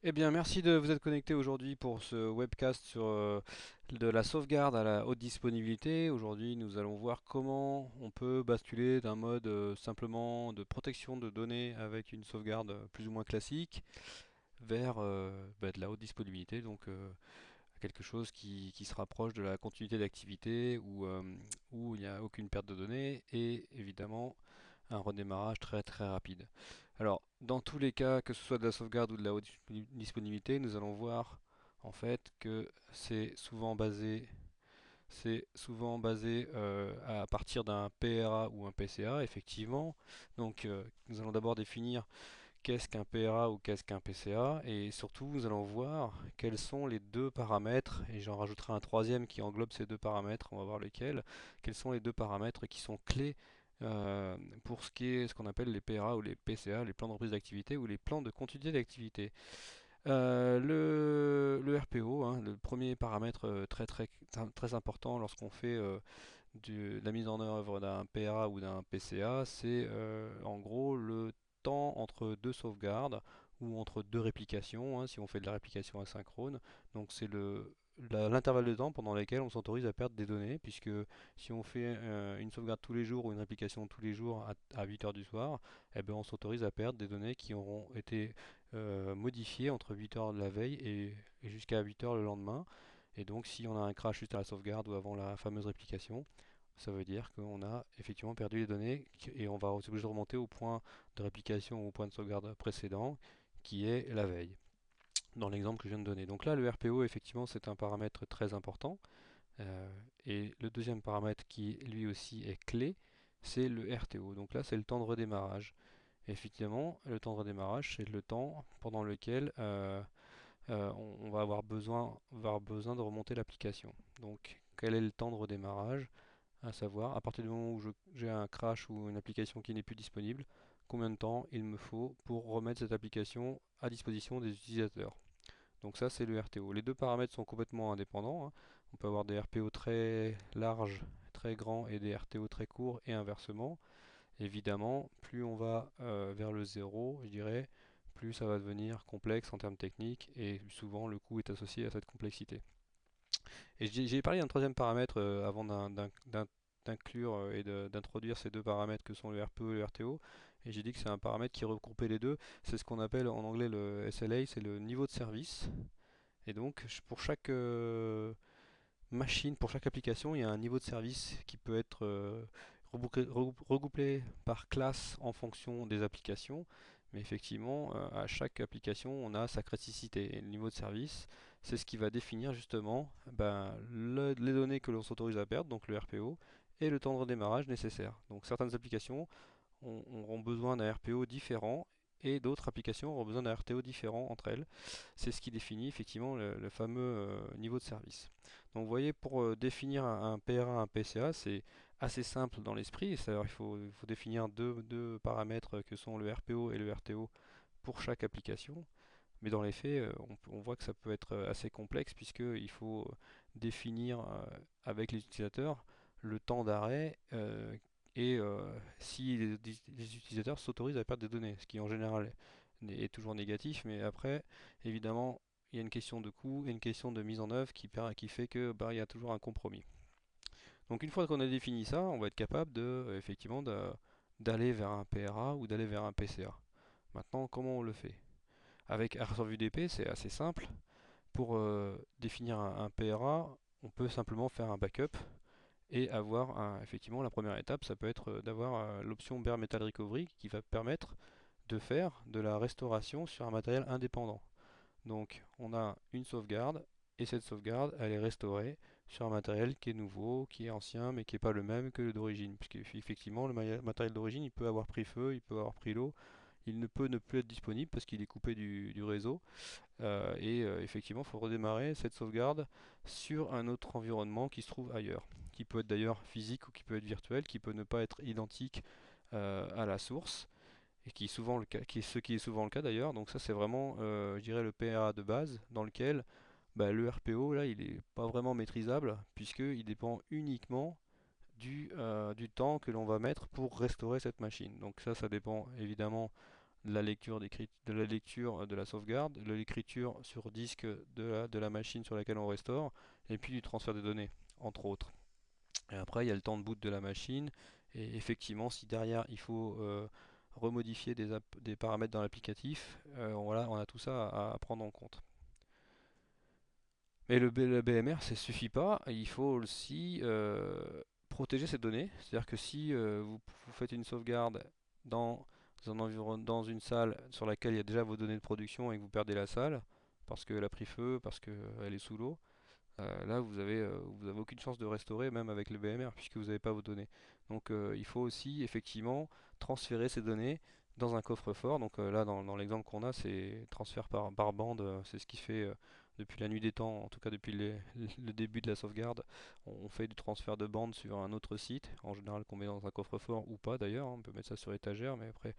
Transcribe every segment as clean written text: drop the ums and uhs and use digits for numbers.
Eh bien, merci de vous être connecté aujourd'hui pour ce webcast sur de la sauvegarde à la haute disponibilité. Aujourd'hui, nous allons voir comment on peut basculer d'un mode simplement de protection de données avec une sauvegarde plus ou moins classique vers de la haute disponibilité, donc quelque chose qui se rapproche de la continuité d'activité où il n'y a aucune perte de données et évidemment un redémarrage très très rapide. Alors, dans tous les cas, que ce soit de la sauvegarde ou de la haute disponibilité, nous allons voir en fait que c'est souvent basé à partir d'un PRA ou un PCA, effectivement. Donc, nous allons d'abord définir qu'est-ce qu'un PRA ou qu'est-ce qu'un PCA, et surtout, nous allons voir quels sont les deux paramètres, et j'en rajouterai un troisième qui englobe ces deux paramètres, on va voir lesquels, quels sont les deux paramètres qui sont clés pour ce qui est ce qu'on appelle les PRA ou les PCA, les plans de reprise d'activité ou les plans de continuité d'activité. Le RPO, hein, le premier paramètre très important lorsqu'on fait de la mise en œuvre d'un PRA ou d'un PCA, c'est en gros le temps entre deux sauvegardes ou entre deux réplications, hein, si on fait de la réplication asynchrone. Donc c'est l'intervalle de temps pendant lequel on s'autorise à perdre des données, puisque si on fait une sauvegarde tous les jours ou une réplication tous les jours à 8 heures du soir, eh ben on s'autorise à perdre des données qui auront été modifiées entre 8 heures de la veille et jusqu'à 8 heures le lendemain. Et donc si on a un crash juste à la sauvegarde ou avant la fameuse réplication, ça veut dire qu'on a effectivement perdu les données et on va être obligé de remonter au point de réplication ou au point de sauvegarde précédent qui est la veille, dans l'exemple que je viens de donner. Donc là, le RPO, effectivement, c'est un paramètre très important. Euh, et le deuxième paramètre qui lui aussi est clé, c'est le RTO. Donc là, c'est le temps de redémarrage. Et effectivement, le temps de redémarrage, c'est le temps pendant lequel on va avoir besoin de remonter l'application. Donc, quel est le temps de redémarrage? À savoir, à partir du moment où j'ai un crash ou une application qui n'est plus disponible, combien de temps il me faut pour remettre cette application à disposition des utilisateurs. Donc ça, c'est le RTO. Les deux paramètres sont complètement indépendants, hein. On peut avoir des RPO très larges, très grands et des RTO très courts et inversement. Évidemment, plus on va vers le zéro, je dirais, plus ça va devenir complexe en termes techniques et souvent le coût est associé à cette complexité. Et j'ai parlé d'un troisième paramètre avant d'inclure et d'introduire ces deux paramètres que sont le RPO et le RTO. Et j'ai dit que c'est un paramètre qui regroupait les deux. C'est ce qu'on appelle en anglais le SLA, c'est le niveau de service. Et donc pour chaque machine, pour chaque application, il y a un niveau de service qui peut être regroupé par classe en fonction des applications. Mais effectivement, à chaque application, on a sa criticité. Et le niveau de service, c'est ce qui va définir justement les données que l'on s'autorise à perdre, donc le RPO, et le temps de redémarrage nécessaire. Donc certaines applications auront besoin d'un RPO différent et d'autres applications auront besoin d'un RTO différent entre elles. C'est ce qui définit effectivement le fameux niveau de service. Donc vous voyez, pour définir un PRA, un PCA, c'est assez simple dans l'esprit. C'est-à-dire il faut définir deux paramètres que sont le RPO et le RTO pour chaque application. Mais dans les faits, on voit que ça peut être assez complexe puisqu'il faut définir avec les utilisateurs le temps d'arrêt et si les utilisateurs s'autorisent à perdre des données, ce qui en général est toujours négatif, mais après, évidemment, il y a une question de coût et une question de mise en œuvre qui fait que il y a toujours un compromis. Donc une fois qu'on a défini ça, on va être capable effectivement d'aller vers un PRA ou d'aller vers un PCA. Maintenant, comment on le fait? Avec RSORVUDP, c'est assez simple. Pour définir un PRA, on peut simplement faire un backup et avoir effectivement la première étape, ça peut être d'avoir l'option Bare Metal Recovery qui va permettre de faire de la restauration sur un matériel indépendant. Donc on a une sauvegarde et cette sauvegarde elle est restaurée sur un matériel qui est nouveau, qui est ancien mais qui n'est pas le même que le d'origine. Puisque effectivement le matériel d'origine il peut avoir pris feu, il peut avoir pris l'eau, il ne peut ne plus être disponible parce qu'il est coupé du réseau. Effectivement, il faut redémarrer cette sauvegarde sur un autre environnement qui se trouve ailleurs, qui peut être d'ailleurs physique ou qui peut être virtuel, qui peut ne pas être identique à la source, et qui est souvent le cas, ce qui est souvent le cas d'ailleurs. Donc ça, c'est vraiment, je dirais, le PRA de base dans lequel le RPO, là, il n'est pas vraiment maîtrisable, puisqu'il dépend uniquement du temps que l'on va mettre pour restaurer cette machine. Donc ça dépend évidemment de la lecture de la sauvegarde, de l'écriture sur disque de la machine sur laquelle on restaure, et puis du transfert des données, entre autres. Et après, il y a le temps de boot de la machine, et effectivement, si derrière il faut remodifier des paramètres dans l'applicatif, voilà, on a tout ça à prendre en compte. Mais le BMR, ça suffit pas. Il faut aussi protéger ces données. C'est-à-dire que si vous faites une sauvegarde dans dans une salle sur laquelle il y a déjà vos données de production et que vous perdez la salle parce qu'elle a pris feu, parce qu'elle est sous l'eau, là vous avez aucune chance de restaurer même avec le BMR puisque vous n'avez pas vos données. Donc il faut aussi effectivement transférer ces données dans un coffre-fort. Donc là dans l'exemple qu'on a, c'est transfert par bande, c'est ce qui fait depuis la nuit des temps, en tout cas depuis le début de la sauvegarde. On fait du transfert de bande sur un autre site, en général qu'on met dans un coffre-fort ou pas d'ailleurs, hein. On peut mettre ça sur étagère, mais après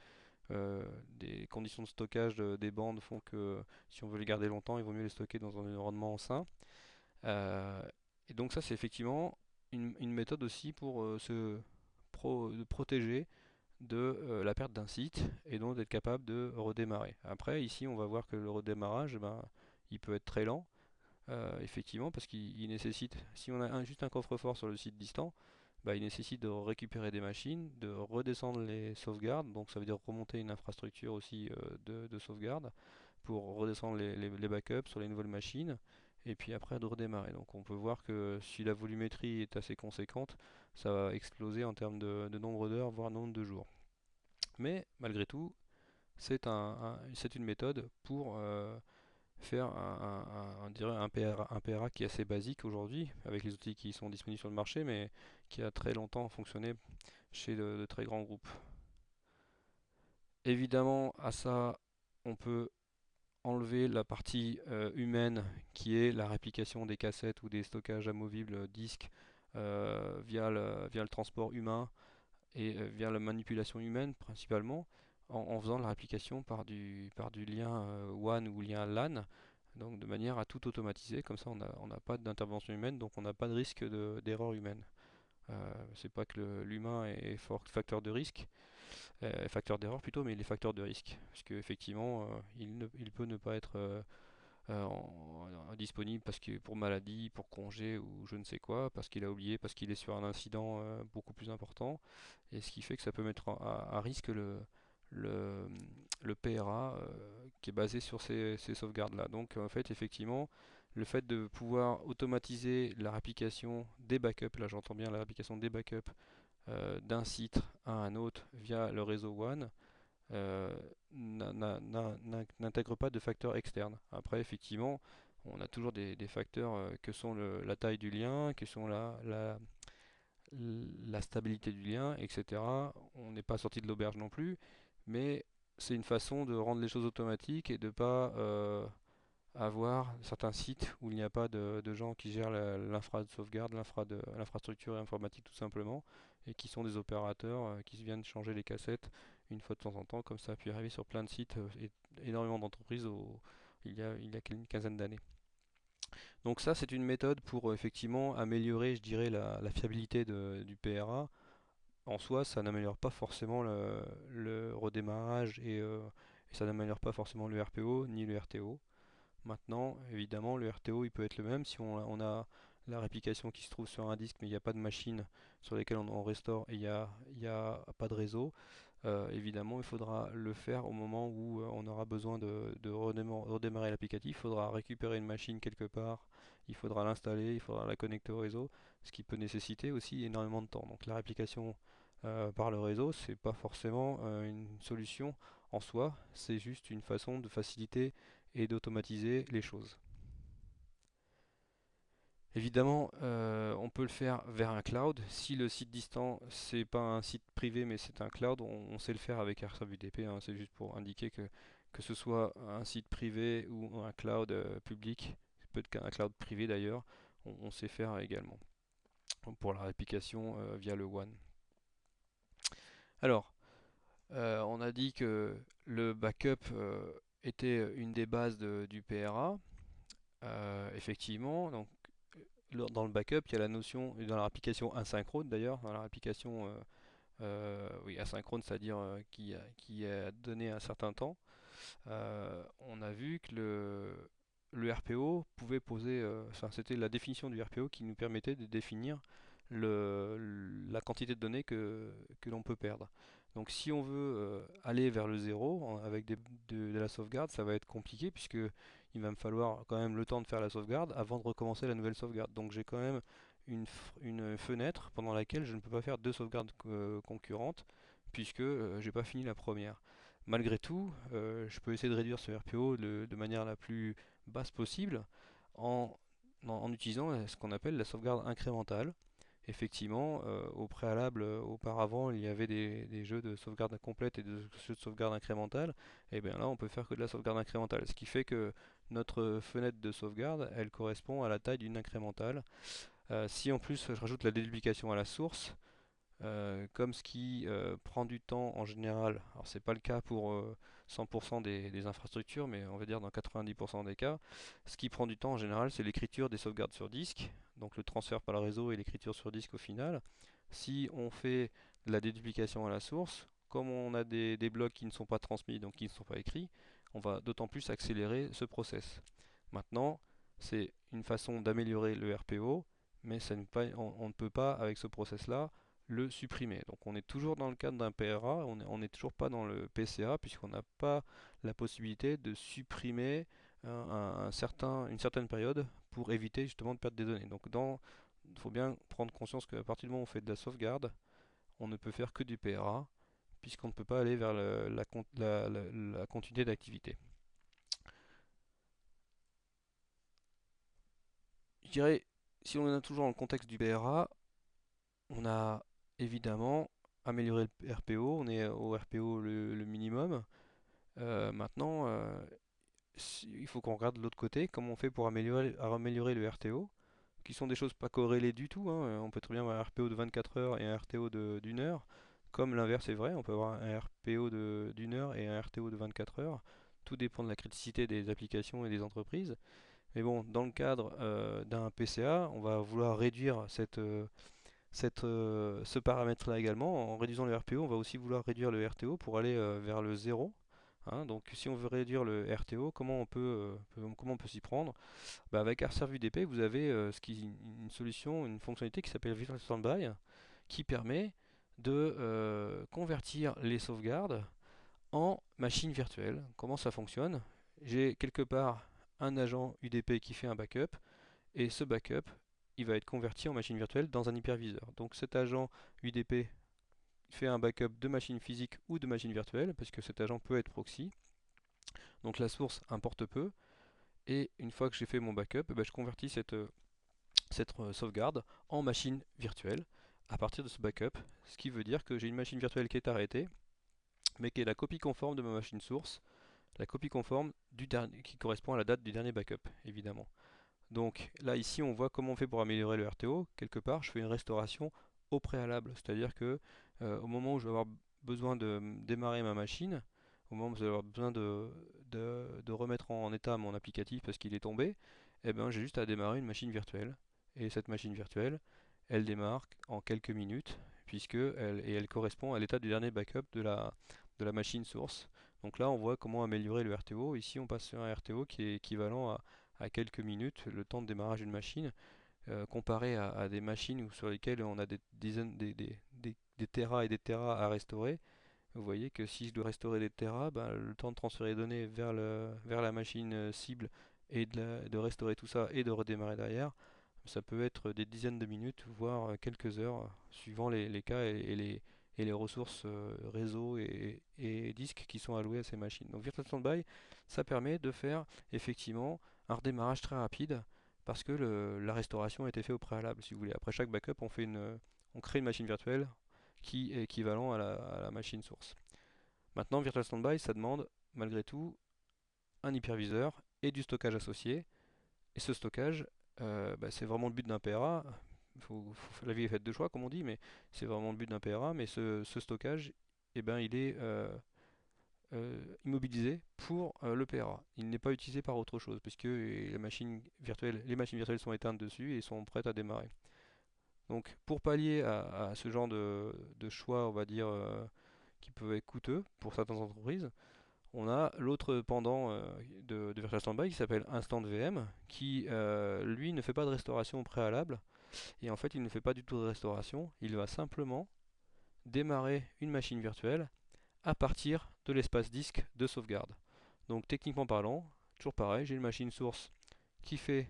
des conditions de stockage des bandes font que si on veut les garder longtemps, il vaut mieux les stocker dans un environnement sain. Euh, et donc ça, c'est effectivement une méthode aussi pour de protéger de la perte d'un site et donc d'être capable de redémarrer. Après, ici, on va voir que le redémarrage, eh ben, il peut être très lent, effectivement, parce qu'il nécessite, si on a juste un coffre-fort sur le site distant, bah, il nécessite de récupérer des machines, de redescendre les sauvegardes, donc ça veut dire remonter une infrastructure aussi de sauvegarde pour redescendre les backups sur les nouvelles machines et puis après de redémarrer. Donc on peut voir que si la volumétrie est assez conséquente, ça va exploser en termes de nombre d'heures, voire nombre de jours. Mais malgré tout, c'est une méthode pour faire on dirait un PRA qui est assez basique aujourd'hui, avec les outils qui sont disponibles sur le marché, mais qui a très longtemps fonctionné chez de très grands groupes. Évidemment, à ça, on peut enlever la partie humaine qui est la réplication des cassettes ou des stockages amovibles disques via le transport humain et via la manipulation humaine principalement, en faisant la réplication par du lien WAN ou lien LAN, donc de manière à tout automatiser, comme ça on n'a pas d'intervention humaine, donc on n'a pas de risque d'erreur humaine. C'est pas que l'humain est facteur de risque, facteur d'erreur plutôt, mais il est facteur de risque, parce qu'effectivement il peut ne pas être disponible parce que pour maladie, pour congé ou je ne sais quoi, parce qu'il a oublié, parce qu'il est sur un incident beaucoup plus important, et ce qui fait que ça peut mettre à risque le, le PRA qui est basé sur ces sauvegardes-là. Donc en fait, effectivement, le fait de pouvoir automatiser la réplication des backups, là j'entends bien la réplication des backups d'un site à un autre via le réseau WAN, euh, n'intègre pas de facteurs externes. Après, effectivement, on a toujours des facteurs que sont la taille du lien, que sont la stabilité du lien, etc. On n'est pas sorti de l'auberge non plus, mais c'est une façon de rendre les choses automatiques et de ne pas avoir certains sites où il n'y a pas de gens qui gèrent l'infra de sauvegarde, l'infrastructure informatique tout simplement, et qui sont des opérateurs qui viennent changer les cassettes une fois de temps en temps, comme ça a pu arriver sur plein de sites et énormément d'entreprises il y a une quinzaine d'années. Donc ça, c'est une méthode pour effectivement améliorer, je dirais, la fiabilité du PRA. En soi, ça n'améliore pas forcément le redémarrage et ça n'améliore pas forcément le RPO ni le RTO. Maintenant, évidemment, le RTO il peut être le même si on a la réplication qui se trouve sur un disque, mais il n'y a pas de machine sur lesquelles on restaure et il y a pas de réseau. Évidemment, il faudra le faire au moment où on aura besoin de redémarrer l'applicatif. Il faudra récupérer une machine quelque part, il faudra l'installer, il faudra la connecter au réseau, ce qui peut nécessiter aussi énormément de temps. Donc la réplication par le réseau, c'est pas forcément une solution en soi, c'est juste une façon de faciliter et d'automatiser les choses. Évidemment, on peut le faire vers un cloud. Si le site distant, c'est pas un site privé, mais c'est un cloud, on sait le faire avec RSAVDP, hein. C'est juste pour indiquer que ce soit un site privé ou un cloud public, peut-être qu'un cloud privé d'ailleurs, on sait faire également pour la réplication via le WAN. Alors, on a dit que le backup était une des bases du PRA. Effectivement, donc dans le backup, il y a la notion, et dans l'application asynchrone d'ailleurs, dans l'application oui, asynchrone, c'est-à-dire qui a donné un certain temps, on a vu que le RPO pouvait poser, enfin c'était la définition du RPO qui nous permettait de définir la quantité de données que l'on peut perdre. Donc si on veut aller vers le zéro avec de la sauvegarde, ça va être compliqué puisque il va me falloir quand même le temps de faire la sauvegarde avant de recommencer la nouvelle sauvegarde. Donc j'ai quand même une fenêtre pendant laquelle je ne peux pas faire deux sauvegardes concurrentes puisque j'ai pas fini la première. Malgré tout, je peux essayer de réduire ce RPO de manière la plus basse possible en, en utilisant ce qu'on appelle la sauvegarde incrémentale. Effectivement, au préalable, auparavant, il y avait des jeux de sauvegarde complète et des jeux de sauvegarde incrémentale. Et bien là, on peut faire que de la sauvegarde incrémentale, ce qui fait que notre fenêtre de sauvegarde, elle correspond à la taille d'une incrémentale. Si en plus je rajoute la déduplication à la source, comme ce qui prend du temps en général, alors c'est pas le cas pour 100% des infrastructures, mais on va dire dans 90% des cas, ce qui prend du temps en général, c'est l'écriture des sauvegardes sur disque, donc le transfert par le réseau et l'écriture sur disque au final. Si on fait de la déduplication à la source, comme on a des blocs qui ne sont pas transmis, donc qui ne sont pas écrits, on va d'autant plus accélérer ce process. Maintenant, c'est une façon d'améliorer le RPO, mais on ne peut pas, avec ce process-là, le supprimer. Donc on est toujours dans le cadre d'un PRA, on n'est toujours pas dans le PCA, puisqu'on n'a pas la possibilité de supprimer une certaine période pour éviter justement de perdre des données. Donc il faut bien prendre conscience qu'à partir du moment où on fait de la sauvegarde, on ne peut faire que du PRA, puisqu'on ne peut pas aller vers la continuité d'activité. Je dirais, si on est toujours dans le contexte du PRA, on a évidemment amélioré le RPO, on est au RPO le minimum. Maintenant, il faut qu'on regarde de l'autre côté, comment on fait pour améliorer le RTO, qui sont des choses pas corrélées du tout, hein. On peut très bien avoir un RPO de 24 heures et un RTO d'une heure, comme l'inverse est vrai, on peut avoir un RPO d'une heure et un RTO de 24 heures. Tout dépend de la criticité des applications et des entreprises. Mais bon, dans le cadre d'un PCA, on va vouloir réduire ce paramètre-là également. En réduisant le RPO, on va aussi vouloir réduire le RTO pour aller vers le zéro. Hein. Donc si on veut réduire le RTO, comment on peut s'y prendre? Bah, avec RServe UDP, vous avez une solution, une fonctionnalité qui s'appelle Virtual Standby, qui permet de convertir les sauvegardes en machine virtuelle. Comment ça fonctionne? J'ai quelque part un agent UDP qui fait un backup, et ce backup, il va être converti en machine virtuelle dans un hyperviseur. Donc cet agent UDP fait un backup de machine physique ou de machine virtuelle, parce que cet agent peut être proxy. Donc la source importe peu, et une fois que j'ai fait mon backup, eh ben, je convertis cette sauvegarde en machine virtuelle à partir de ce backup, ce qui veut dire que j'ai une machine virtuelle qui est arrêtée, mais qui est la copie conforme de ma machine source, la copie conforme qui correspond à la date du dernier backup, évidemment. Donc là, ici, on voit comment on fait pour améliorer le RTO. Quelque part, je fais une restauration au préalable. C'est-à-dire que au moment où je vais avoir besoin de démarrer ma machine, au moment où je vais avoir besoin de remettre en état mon applicatif parce qu'il est tombé, eh ben, j'ai juste à démarrer une machine virtuelle. Et cette machine virtuelle, elle démarre en quelques minutes, et elle correspond à l'état du dernier backup de la machine source. Donc là, on voit comment améliorer le RTO. Ici, on passe sur un RTO qui est équivalent à quelques minutes, le temps de démarrage d'une machine, comparé à des machines sur lesquelles on a des dizaines, des terras et des terras à restaurer. Vous voyez que si je dois restaurer des terras, ben, le temps de transférer les données vers la machine cible et de restaurer tout ça et de redémarrer derrière, ça peut être des dizaines de minutes, voire quelques heures, suivant les cas et les ressources réseau et disques qui sont alloués à ces machines. Donc Virtual Standby, ça permet de faire effectivement un redémarrage très rapide parce que la restauration a été faite au préalable, si vous voulez. Après chaque backup, on crée une machine virtuelle qui est équivalent à la machine source. Maintenant, Virtual Standby, ça demande malgré tout un hyperviseur et du stockage associé. Et ce stockage, bah, c'est vraiment le but d'un PRA. La vie est faite de choix, comme on dit, mais c'est vraiment le but d'un PRA. Mais ce stockage, eh ben, il est immobilisé pour le PRA. Il n'est pas utilisé par autre chose, puisque les machines virtuelles sont éteintes dessus et sont prêtes à démarrer. Donc pour pallier à ce genre de choix, on va dire, qui peuvent être coûteux pour certaines entreprises, on a l'autre pendant de Virtual Standby qui s'appelle Instant VM, qui lui ne fait pas de restauration au préalable, et en fait il ne fait pas du tout de restauration, il va simplement démarrer une machine virtuelle à partir de l'espace disque de sauvegarde. Donc techniquement parlant, toujours pareil, j'ai une machine source qui fait,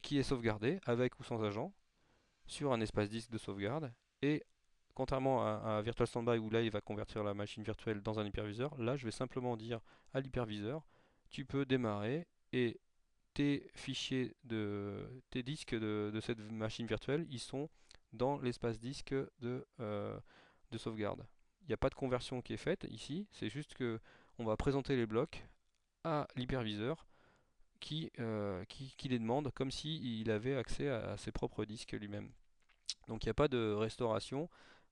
qui est sauvegardée avec ou sans agent sur un espace disque de sauvegarde, et contrairement à Virtual Standby où là il va convertir la machine virtuelle dans un hyperviseur, là je vais simplement dire à l'hyperviseur, tu peux démarrer et tes fichiers tes disques de cette machine virtuelle, ils sont dans l'espace disque de sauvegarde. Il n'y a pas de conversion qui est faite ici, c'est juste que on va présenter les blocs à l'hyperviseur qui les demande comme s'il avait accès à ses propres disques lui-même. Donc il n'y a pas de restauration,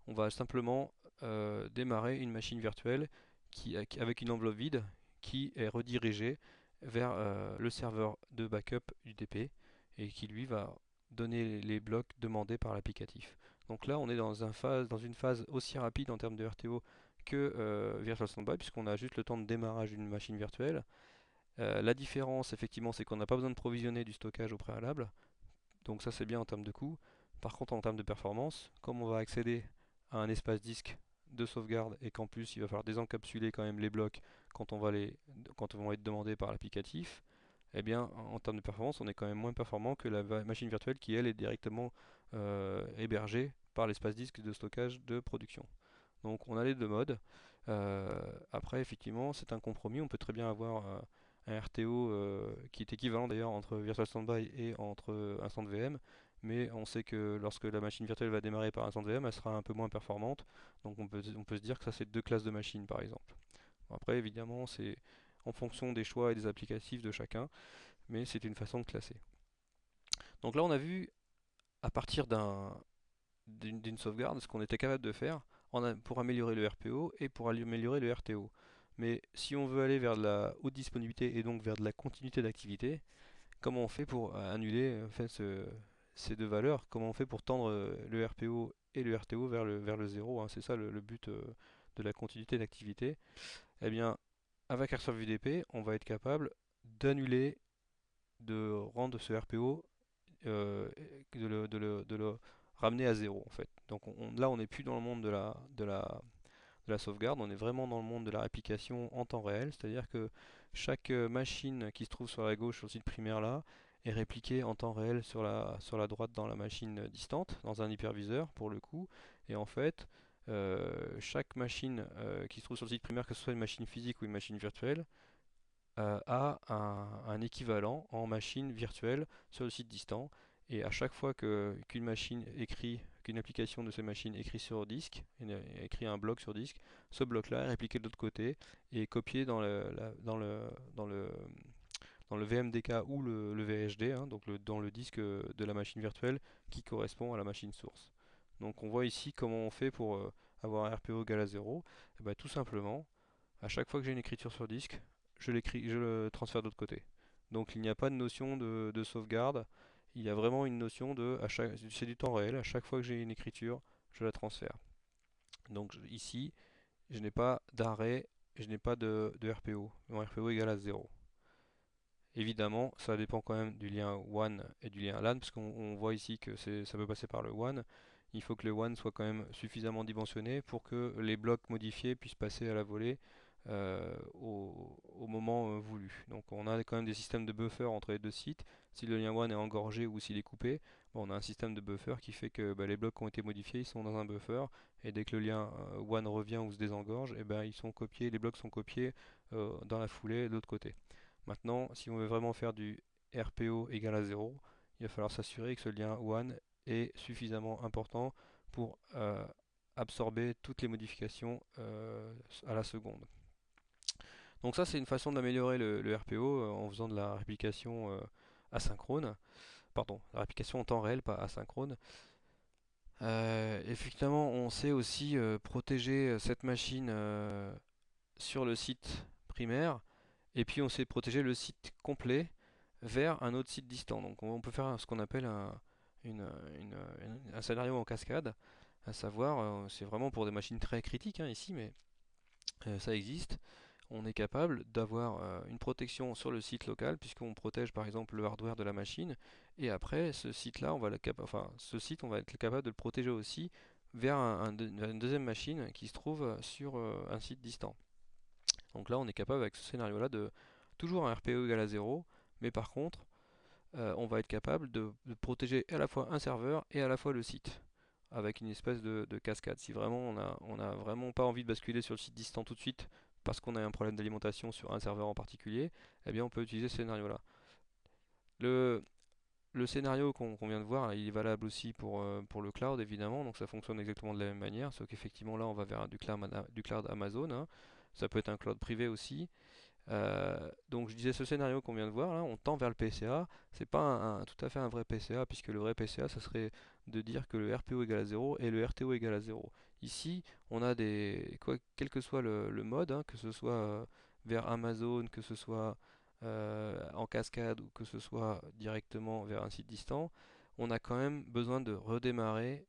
on va simplement démarrer une machine virtuelle avec une enveloppe vide qui est redirigée vers le serveur de backup UDP et qui lui va donner les blocs demandés par l'applicatif. Donc là on est dans une phase aussi rapide en termes de RTO que Virtual Standby puisqu'on a juste le temps de démarrage d'une machine virtuelle. La différence effectivement c'est qu'on n'a pas besoin de provisionner du stockage au préalable, donc ça c'est bien en termes de coût. Par contre en termes de performance, comme on va accéder à un espace disque de sauvegarde et qu'en plus il va falloir désencapsuler quand même les blocs quand ils vont être demandés par l'applicatif, eh bien en termes de performance on est quand même moins performant que la machine virtuelle qui elle est directement hébergée par l'espace disque de stockage de production. Donc on a les deux modes. Après effectivement c'est un compromis, on peut très bien avoir un RTO qui est équivalent d'ailleurs entre Virtual Standby et entre Instant VM, mais on sait que lorsque la machine virtuelle va démarrer par Instant VM, elle sera un peu moins performante, donc on peut se dire que ça c'est deux classes de machines par exemple. Bon, après évidemment c'est en fonction des choix et des applicatifs de chacun, mais c'est une façon de classer. Donc là on a vu à partir d'une sauvegarde ce qu'on était capable de faire pour améliorer le RPO et pour améliorer le RTO. Mais si on veut aller vers de la haute disponibilité et donc vers de la continuité d'activité, comment on fait pour annuler ces deux valeurs? Comment on fait pour tendre le RPO et le RTO vers le zéro, hein? C'est ça le but de la continuité d'activité. Eh bien, avec Airserve UDP, on va être capable d'annuler, de rendre ce RPO, de le ramener à zéro en fait. Donc là, on n'est plus dans le monde de la sauvegarde, on est vraiment dans le monde de la réplication en temps réel, c'est-à-dire que chaque machine qui se trouve sur la gauche sur le site primaire là est répliquée en temps réel sur la droite dans la machine distante, dans un hyperviseur pour le coup, et en fait chaque machine qui se trouve sur le site primaire, que ce soit une machine physique ou une machine virtuelle, a un équivalent en machine virtuelle sur le site distant. Et à chaque fois qu'une application de ces machines écrit sur disque, écrit un bloc sur disque, ce bloc-là est répliqué de l'autre côté et est copié dans le VMDK ou le VHD, hein, donc dans le disque de la machine virtuelle qui correspond à la machine source. Donc on voit ici comment on fait pour avoir un RPO égal à 0. Et ben, tout simplement, à chaque fois que j'ai une écriture sur disque, je le transfère de l'autre côté. Donc il n'y a pas de notion de sauvegarde, il y a vraiment une notion c'est du temps réel, à chaque fois que j'ai une écriture, je la transfère. Donc ici, je n'ai pas d'arrêt, je n'ai pas de RPO. Mon RPO égale à 0. Évidemment, ça dépend quand même du lien WAN et du lien LAN, parce qu'on voit ici que ça peut passer par le WAN. Il faut que le WAN soit quand même suffisamment dimensionné pour que les blocs modifiés puissent passer à la volée au moment voulu. Donc on a quand même des systèmes de buffer entre les deux sites. Si le lien WAN est engorgé ou s'il est coupé, bon, on a un système de buffer qui fait que bah, les blocs qui ont été modifiés ils sont dans un buffer, et dès que le lien WAN revient ou se désengorge, et ben, ils sont copiés, les blocs sont copiés dans la foulée de l'autre côté. Maintenant, si on veut vraiment faire du RPO égal à 0, il va falloir s'assurer que ce lien WAN est suffisamment important pour absorber toutes les modifications à la seconde. Donc ça, c'est une façon d'améliorer le RPO en faisant de la réplication asynchrone. Pardon, la réplication en temps réel, pas asynchrone. Effectivement, on sait aussi protéger cette machine sur le site primaire, et puis on sait protéger le site complet vers un autre site distant. Donc on peut faire ce qu'on appelle une- une- un scénario en cascade, à savoir, c'est vraiment pour des machines très critiques hein, ici, mais ça existe. On est capable d'avoir une protection sur le site local, puisqu'on protège par exemple le hardware de la machine, et après ce site-là, enfin, ce site, on va être capable de le protéger aussi vers vers une deuxième machine qui se trouve sur un site distant. Donc là, on est capable avec ce scénario-là de toujours un RPO égal à 0, mais par contre, on va être capable de protéger à la fois un serveur et à la fois le site, avec une espèce de cascade. Si vraiment on a vraiment pas envie de basculer sur le site distant tout de suite parce qu'on a un problème d'alimentation sur un serveur en particulier, eh bien on peut utiliser ce scénario-là. Le, le scénario qu'on vient de voir, là, il est valable aussi pour le cloud évidemment, donc ça fonctionne exactement de la même manière, sauf qu'effectivement là on va vers du cloud Amazon, hein. Ça peut être un cloud privé aussi. Donc je disais ce scénario qu'on vient de voir là, on tend vers le PCA. C'est pas tout à fait un vrai PCA puisque le vrai PCA, ça serait de dire que le RPO égale à 0 et le RTO égale à 0. Ici, on a quel que soit le mode, hein, que ce soit vers Amazon, que ce soit en cascade ou que ce soit directement vers un site distant, on a quand même besoin de démarrer,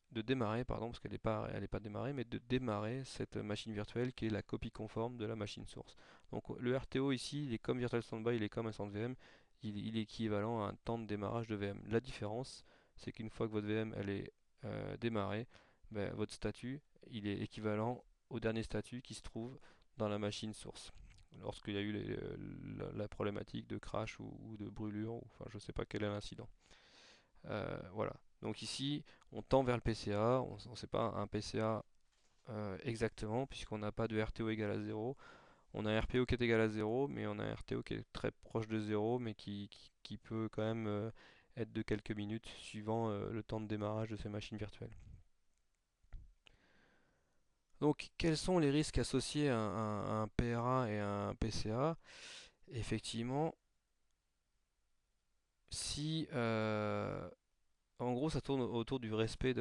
pardon, parce elle est pas démarrée, mais de démarrer cette machine virtuelle qui est la copie conforme de la machine source. Donc le RTO ici, il est comme Virtual Standby, il est comme un stand VM, il est équivalent à un temps de démarrage de VM. La différence, c'est qu'une fois que votre VM elle est démarrée, ben, votre statut, il est équivalent au dernier statut qui se trouve dans la machine source. Lorsqu'il y a eu la problématique de crash ou de brûlure, ou, enfin je sais pas quel est l'incident. Voilà. Donc ici, on tend vers le PCA, on ne sait pas un PCA exactement, puisqu'on n'a pas de RTO égal à 0. On a un RPO qui est égal à 0, mais on a un RTO qui est très proche de 0, mais qui peut quand même être de quelques minutes suivant le temps de démarrage de ces machines virtuelles. Donc, quels sont les risques associés à un PRA et à un PCA? Effectivement, si en gros ça tourne autour du respect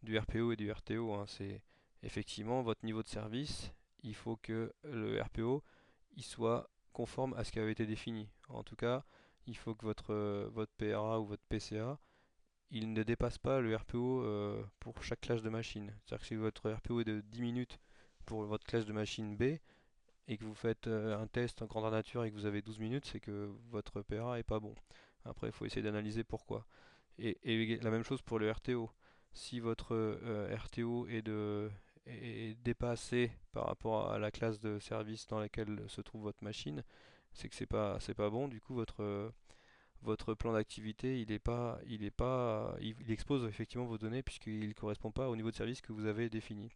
du RPO et du RTO, hein. C'est effectivement votre niveau de service, il faut que le RPO il soit conforme à ce qui avait été défini. En tout cas, il faut que votre PRA ou votre PCA il ne dépasse pas le RPO pour chaque classe de machine. C'est-à-dire que si votre RPO est de 10 minutes pour votre classe de machine B et que vous faites un test en grandeur nature et que vous avez 12 minutes, c'est que votre PRA est pas bon. Après, il faut essayer d'analyser pourquoi. Et la même chose pour le RTO. Si votre RTO est dépassé par rapport à la classe de service dans laquelle se trouve votre machine, c'est que c'est pas bon. Du coup, votre plan d'activité, il expose effectivement vos données puisqu'il ne correspond pas au niveau de service que vous avez défini.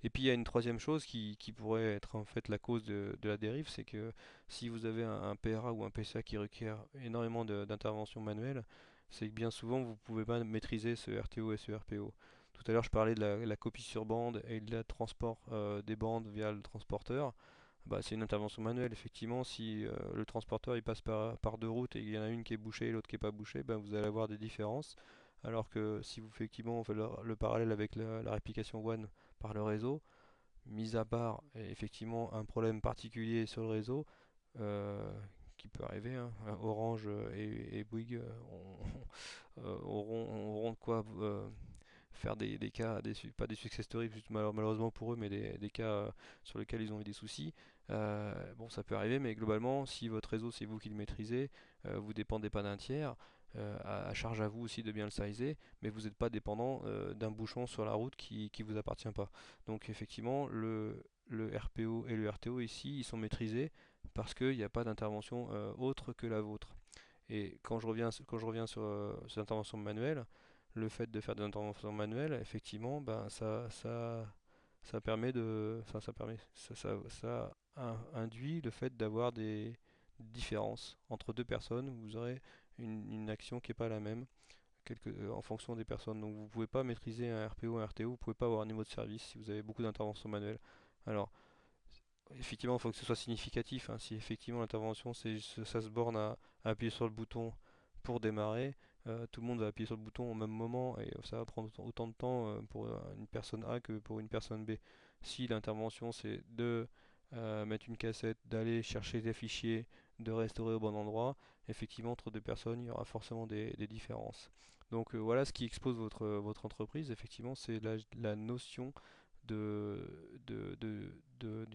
Et puis il y a une troisième chose qui pourrait être en fait la cause de la dérive, c'est que si vous avez un PRA ou un PCA qui requiert énormément d'interventions manuelles, c'est que bien souvent vous ne pouvez pas maîtriser ce RTO et ce RPO. Tout à l'heure je parlais de la copie sur bande et de la transport des bandes via le transporteur. Bah, c'est une intervention manuelle, effectivement. Si le transporteur il passe par deux routes et il y en a une qui est bouchée et l'autre qui est pas bouchée, bah, vous allez avoir des différences. Alors que si vous effectivement on fait le parallèle avec la réplication WAN par le réseau, mis à part effectivement un problème particulier sur le réseau, euh, qui peut arriver, hein, Orange et Bouygues auront de quoi faire des cas, pas des success stories, juste malheureusement pour eux, mais des cas sur lesquels ils ont eu des soucis. Bon, ça peut arriver, mais globalement, si votre réseau c'est vous qui le maîtrisez, vous dépendez pas d'un tiers. À charge à vous aussi de bien le sizer, mais vous n'êtes pas dépendant d'un bouchon sur la route qui vous appartient pas. Donc effectivement, le RPO et le RTO ici, ils sont maîtrisés parce qu'il n'y a pas d'intervention autre que la vôtre. Et quand je reviens sur ces interventions manuelles, le fait de faire des interventions manuelles, effectivement, ben ça permet enfin ça induit le fait d'avoir des différences entre deux personnes. Vous aurez une action qui n'est pas la même en fonction des personnes. Donc vous ne pouvez pas maîtriser un RPO, un RTO, vous ne pouvez pas avoir un niveau de service si vous avez beaucoup d'interventions manuelles. Alors effectivement, il faut que ce soit significatif, hein. Si effectivement l'intervention, ça se borne à appuyer sur le bouton pour démarrer, tout le monde va appuyer sur le bouton au même moment et ça va prendre autant de temps pour une personne A que pour une personne B. Si l'intervention, c'est de mettre une cassette, d'aller chercher des fichiers, de restaurer au bon endroit, effectivement, entre deux personnes, il y aura forcément des différences. Donc voilà ce qui expose votre entreprise, effectivement, c'est la notion du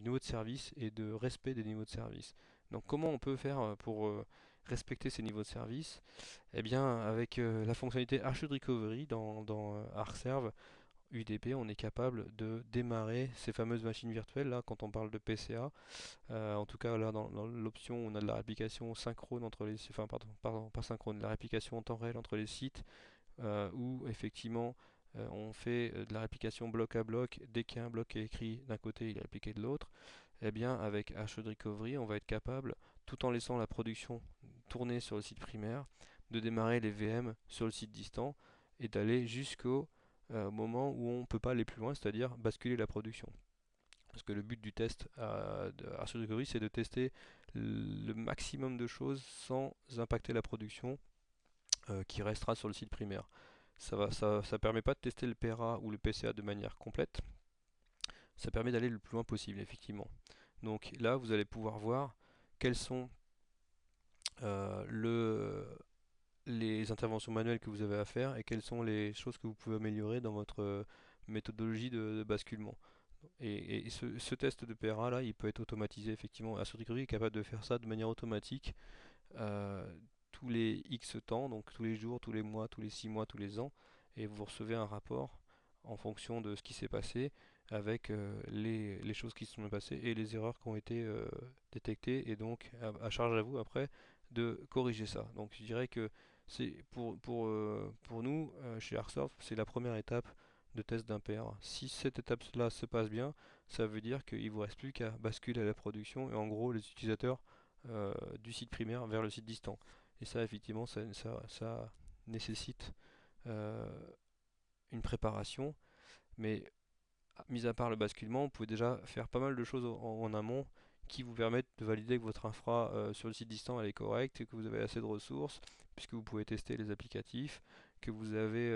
niveau de service et de respect des niveaux de service. Donc comment on peut faire pour respecter ces niveaux de service? Eh bien, avec la fonctionnalité Archived Recovery dans Arcserve, UDP, on est capable de démarrer ces fameuses machines virtuelles là quand on parle de PCA. En tout cas là dans l'option on a de la réplication synchrone entre les enfin pardon pas synchrone, la réplication en temps réel entre les sites où effectivement on fait de la réplication bloc à bloc. Dès qu'il y a un bloc qui est écrit d'un côté, il est répliqué de l'autre. Eh bien, avec Archived Recovery, on va être capable, tout en laissant la production tourner sur le site primaire, de démarrer les VM sur le site distant et d'aller jusqu'au moment où on ne peut pas aller plus loin, c'est-à-dire basculer la production. Parce que le but du test de Archived Recovery, c'est de tester le maximum de choses sans impacter la production qui restera sur le site primaire. Ça permet pas de tester le PRA ou le PCA de manière complète, ça permet d'aller le plus loin possible, effectivement. Donc là, vous allez pouvoir voir quelles sont les interventions manuelles que vous avez à faire et quelles sont les choses que vous pouvez améliorer dans votre méthodologie de basculement. Et ce test de PRA là, il peut être automatisé effectivement. Asset Recovery est capable de faire ça de manière automatique euh, tous les X temps, donc tous les jours, tous les mois, tous les 6 mois, tous les ans, et vous recevez un rapport en fonction de ce qui s'est passé avec les choses qui se sont passées et les erreurs qui ont été détectées, et donc à charge à vous après de corriger ça. Donc je dirais que c'est pour nous, chez Airsoft, c'est la première étape de test d'un PR. Si cette étape-là se passe bien, ça veut dire qu'il ne vous reste plus qu'à basculer à la production et en gros les utilisateurs du site primaire vers le site distant. Et ça, effectivement, ça nécessite euh, une préparation, mais mis à part le basculement, vous pouvez déjà faire pas mal de choses en amont qui vous permettent de valider que votre infra sur le site distant elle est correcte et que vous avez assez de ressources, puisque vous pouvez tester les applicatifs, que vous arrivez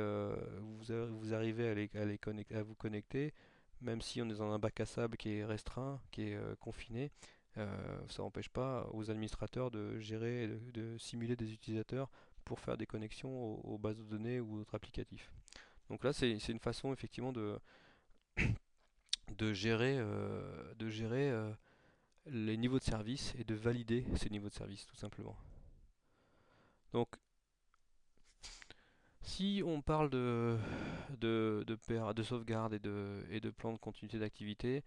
à vous connecter, même si on est dans un bac à sable qui est restreint, qui est confiné. Ça n'empêche pas aux administrateurs de gérer et de simuler des utilisateurs pour faire des connexions aux bases de données ou autres applicatifs. Donc là, c'est une façon effectivement de gérer les niveaux de service et de valider ces niveaux de service, tout simplement. Donc, si on parle de sauvegarde et de plan de continuité d'activité,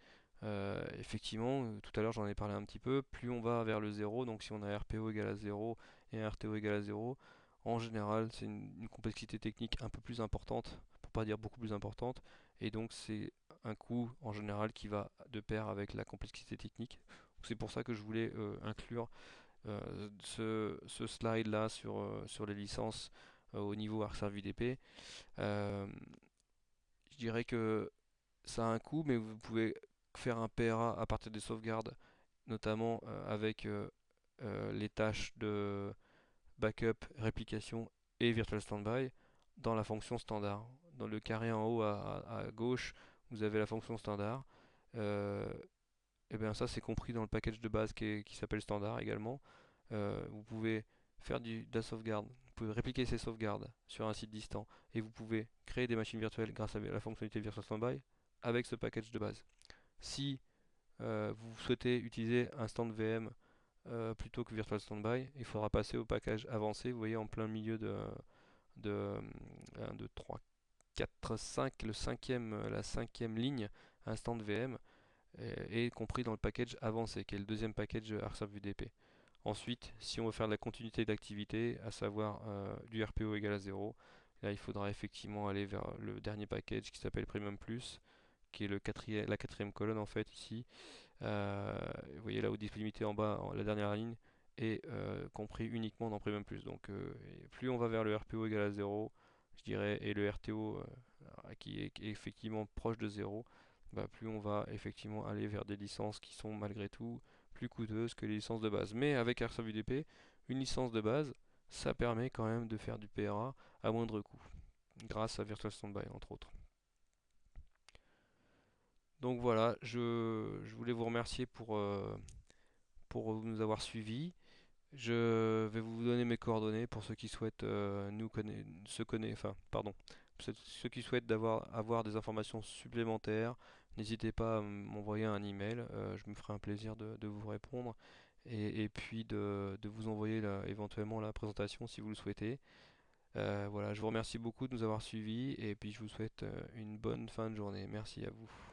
effectivement, tout à l'heure j'en ai parlé un petit peu, plus on va vers le zéro, donc si on a RPO égal à 0 et un RTO égal à 0, en général c'est une complexité technique un peu plus importante, pour pas dire beaucoup plus importante, et donc c'est un coût en général qui va de pair avec la complexité technique. C'est pour ça que je voulais inclure ce slide là sur les licences au niveau Arcserve UDP. Euh, je dirais que ça a un coût, mais vous pouvez faire un PRA à partir des sauvegardes, notamment avec les tâches de backup, réplication et virtual standby dans la fonction standard. Dans le carré en haut à gauche, vous avez la fonction standard. Euh, et bien ça c'est compris dans le package de base qui s'appelle standard également. Vous pouvez faire de la sauvegarde, vous pouvez répliquer ces sauvegardes sur un site distant et vous pouvez créer des machines virtuelles grâce à la fonctionnalité Virtual Standby avec ce package de base. Si vous souhaitez utiliser un stand VM plutôt que Virtual Standby, il faudra passer au package avancé. Vous voyez en plein milieu de 1, 2, 3, 4, 5, la cinquième ligne, un stand VM est compris dans le package avancé, qui est le deuxième package Arcserve UDP. Ensuite, si on veut faire de la continuité d'activité, à savoir du RPO égal à 0, là il faudra effectivement aller vers le dernier package qui s'appelle Premium Plus, qui est la quatrième colonne en fait ici. Vous voyez là où disponibilité en bas, la dernière ligne, est compris uniquement dans Premium Plus. Donc plus on va vers le RPO égal à 0, je dirais, et le RTO qui est effectivement proche de 0, bah, plus on va effectivement aller vers des licences qui sont malgré tout plus coûteuses que les licences de base. Mais avec Airsoft UDP, une licence de base, ça permet quand même de faire du PRA à moindre coût, grâce à Virtual Standby entre autres. Donc voilà, je voulais vous remercier pour nous avoir suivis. Je vais vous donner mes coordonnées pour ceux qui souhaitent enfin, pardon, ceux qui souhaitent avoir des informations supplémentaires. N'hésitez pas à m'envoyer un email, je me ferai un plaisir de vous répondre et puis de vous envoyer éventuellement la présentation si vous le souhaitez. Voilà, je vous remercie beaucoup de nous avoir suivis et puis je vous souhaite une bonne fin de journée. Merci à vous.